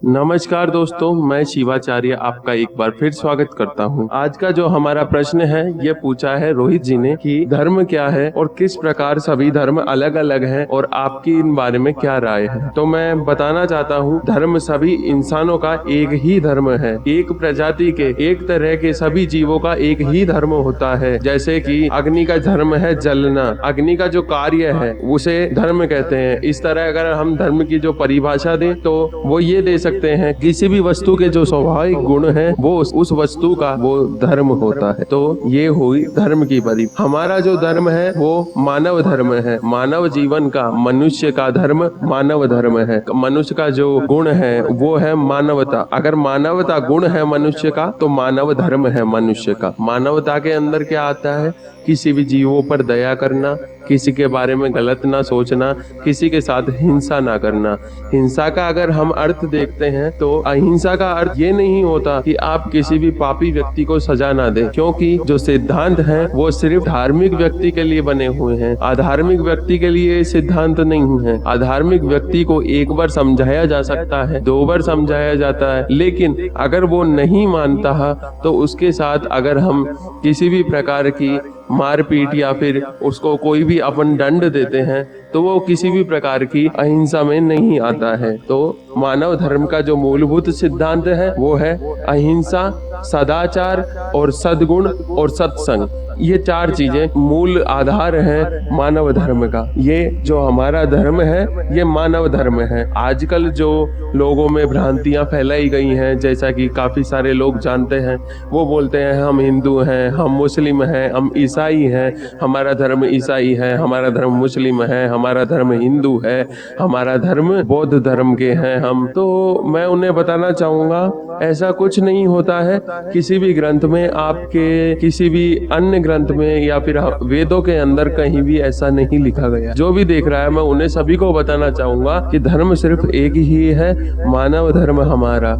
नमस्कार दोस्तों, मैं शिवाचार्य आपका एक बार फिर स्वागत करता हूं। आज का जो हमारा प्रश्न है ये पूछा है रोहित जी ने कि धर्म क्या है और किस प्रकार सभी धर्म अलग अलग हैं और आपकी इन बारे में क्या राय है। तो मैं बताना चाहता हूं, धर्म सभी इंसानों का एक ही धर्म है। एक प्रजाति के एक तरह के सभी जीवों का एक ही धर्म होता है। जैसे कि अग्नि का धर्म है जलना, अग्नि का जो कार्य है उसे धर्म कहते हैं। इस तरह अगर हम धर्म की जो परिभाषा दें तो वो ये दे सकते हैं, किसी भी वस्तु के जो स्वाभाविक गुण हैं वो उस वस्तु का वो धर्म होता है। तो ये हुई धर्म की परिभाषा। हमारा जो धर्म है वो मानव धर्म है। मानव जीवन का, मनुष्य का धर्म मानव धर्म है। मनुष्य का जो गुण है वो है मानवता। अगर मानवता गुण है मनुष्य का तो मानव धर्म है मनुष्य का। मानवता के अंदर क्या आता है? किसी भी जीवों पर दया करना, किसी के बारे में गलत ना सोचना, किसी के साथ हिंसा ना करना। हिंसा का अगर हम अर्थ देखते हैं तो अहिंसा का अर्थ ये नहीं होता कि आप किसी भी पापी व्यक्ति को सजा ना दें, क्योंकि जो सिद्धांत हैं वो सिर्फ धार्मिक व्यक्ति के लिए बने हुए हैं। अधार्मिक व्यक्ति के लिए सिद्धांत नहीं है। अधार्मिक व्यक्ति को एक बार समझाया जा सकता है, 2 बार समझाया जाता है, लेकिन अगर वो नहीं मानता तो उसके साथ अगर हम किसी भी प्रकार की मारपीट या फिर उसको कोई भी अपन दंड देते हैं तो वो किसी भी प्रकार की अहिंसा में नहीं आता है। तो मानव धर्म का जो मूलभूत सिद्धांत है वो है अहिंसा, सदाचार और सद्गुण और सत्संग। ये 4 चीजें मूल आधार है मानव धर्म का। ये जो हमारा धर्म है ये मानव धर्म है। आजकल जो लोगों में भ्रांतियां फैलाई गई हैं, जैसा कि काफी सारे लोग जानते हैं, वो बोलते हैं हम हिंदू हैं, हम मुस्लिम हैं, हम ईसाई हैं, हमारा धर्म ईसाई है, हमारा धर्म मुस्लिम है, हमारा धर्म हिंदू है, हमारा धर्म बौद्ध धर्म के हैं हम। तो मैं उन्हें बताना चाहूंगा ऐसा कुछ नहीं होता है। किसी भी ग्रंथ में, आपके किसी भी अन्य ग्रंथ में या फिर वेदों के अंदर कहीं भी ऐसा नहीं लिखा गया। जो भी देख रहा है मैं उन्हें सभी को बताना चाहूंगा कि धर्म सिर्फ एक ही है, मानव धर्म हमारा।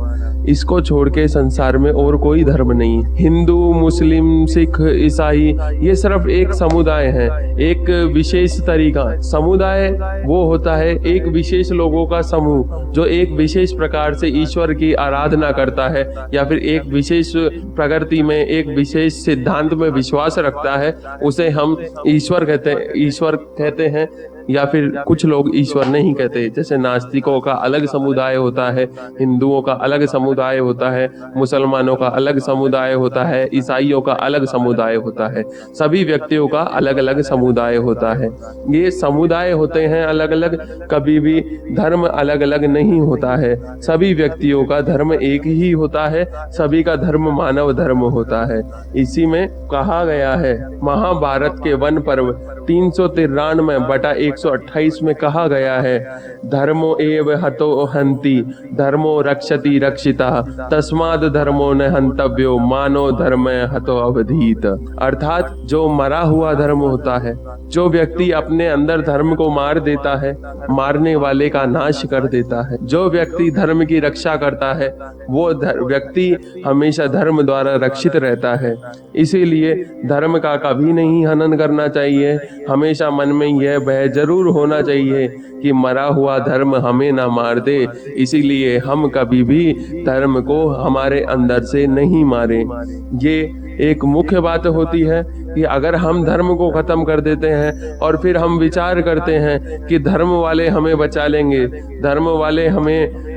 इसको छोड़ के संसार में और कोई धर्म नहीं। हिंदू, मुस्लिम, सिख, ईसाई ये सिर्फ एक समुदाय है, एक विशेष तरीका। समुदाय वो होता है एक विशेष लोगों का समूह जो एक विशेष प्रकार से ईश्वर की आराधना करता है या फिर एक विशेष प्रकृति में, एक विशेष सिद्धांत में विश्वास रखता है। उसे हम ईश्वर कहते हैं या फिर कुछ लोग ईश्वर नहीं कहते। जैसे नास्तिकों का अलग समुदाय होता है, हिंदुओं का अलग समुदाय होता है, मुसलमानों का अलग समुदाय होता है, ईसाइयों का अलग समुदाय होता है। सभी व्यक्तियों का अलग अलग समुदाय होता है। ये समुदाय होते हैं अलग अलग, कभी भी धर्म अलग अलग नहीं होता है। सभी व्यक्तियों का धर्म एक ही होता है, सभी का धर्म मानव धर्म होता है। इसी में कहा गया है, महाभारत के वन पर्व 393/128 में कहा गया है, धर्मो एव हतो हन्ति, धर्मो रक्षति रक्षिता, तस्माद् धर्मो न हन्तव्यो, मानो धर्म हतो अवधीत। अर्थात जो मरा हुआ धर्म होता है, जो व्यक्ति अपने अंदर धर्म को मार देता है, मारने वाले का नाश कर देता है। जो व्यक्ति धर्म की रक्षा करता है वो व्यक्ति हमेशा धर्म द्वारा रक्षित रहता है। इसीलिए धर्म का कभी नहीं हनन करना चाहिए। हमेशा मन में यह भय जरूर होना चाहिए कि मरा हुआ धर्म हमें ना मार दे। इसीलिए हम कभी भी धर्म को हमारे अंदर से नहीं मारे। ये एक मुख्य बात होती है कि अगर हम धर्म को खत्म कर देते हैं और फिर हम विचार करते हैं कि धर्म वाले हमें बचा लेंगे, धर्म वाले हमें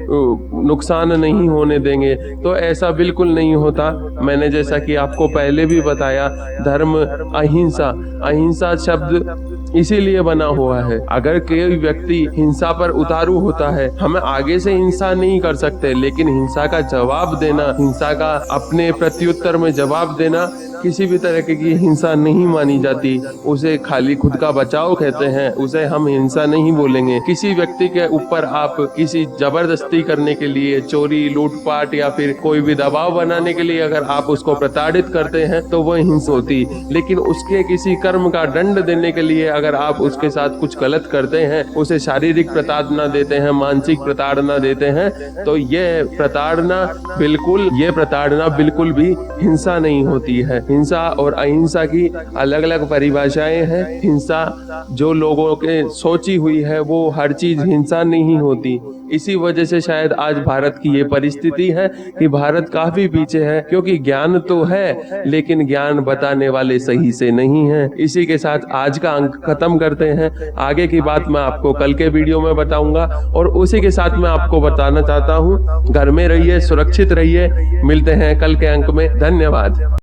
नुकसान नहीं होने देंगे, तो ऐसा बिल्कुल नहीं होता। मैंने जैसा कि आपको पहले भी बताया, धर्म अहिंसा शब्द इसीलिए बना हुआ है। अगर कोई व्यक्ति हिंसा पर उतारू होता है, हम आगे से हिंसा नहीं कर सकते, लेकिन हिंसा का जवाब देना, हिंसा का अपने प्रत्युत्तर में जवाब देना किसी भी तरह की हिंसा नहीं मानी जाती। उसे खाली खुद का बचाव कहते हैं, उसे हम हिंसा नहीं बोलेंगे। किसी व्यक्ति के ऊपर आप किसी जबरदस्ती करने के लिए, चोरी, लूटपाट या फिर कोई भी दबाव बनाने के लिए अगर आप उसको प्रताड़ित करते हैं तो वह हिंसा होती। लेकिन उसके किसी कर्म का दंड देने के लिए अगर आप उसके साथ कुछ गलत करते हैं, उसे शारीरिक प्रताड़ना देते हैं, मानसिक प्रताड़ना देते हैं, तो ये प्रताड़ना बिल्कुल भी हिंसा नहीं होती है। हिंसा और अहिंसा की अलग अलग परिभाषाएं हैं। हिंसा जो लोगों के सोची हुई है वो हर चीज हिंसा नहीं होती। इसी वजह से शायद आज भारत की ये परिस्थिति है कि भारत काफी पीछे है, क्योंकि ज्ञान तो है लेकिन ज्ञान बताने वाले सही से नहीं है। इसी के साथ आज का अंक खत्म करते हैं। आगे की बात मैं आपको कल के वीडियो में बताऊंगा। और उसी के साथ मैं आपको बताना चाहता हूँ, घर में रहिए, सुरक्षित रहिए। मिलते हैं कल के अंक में। धन्यवाद।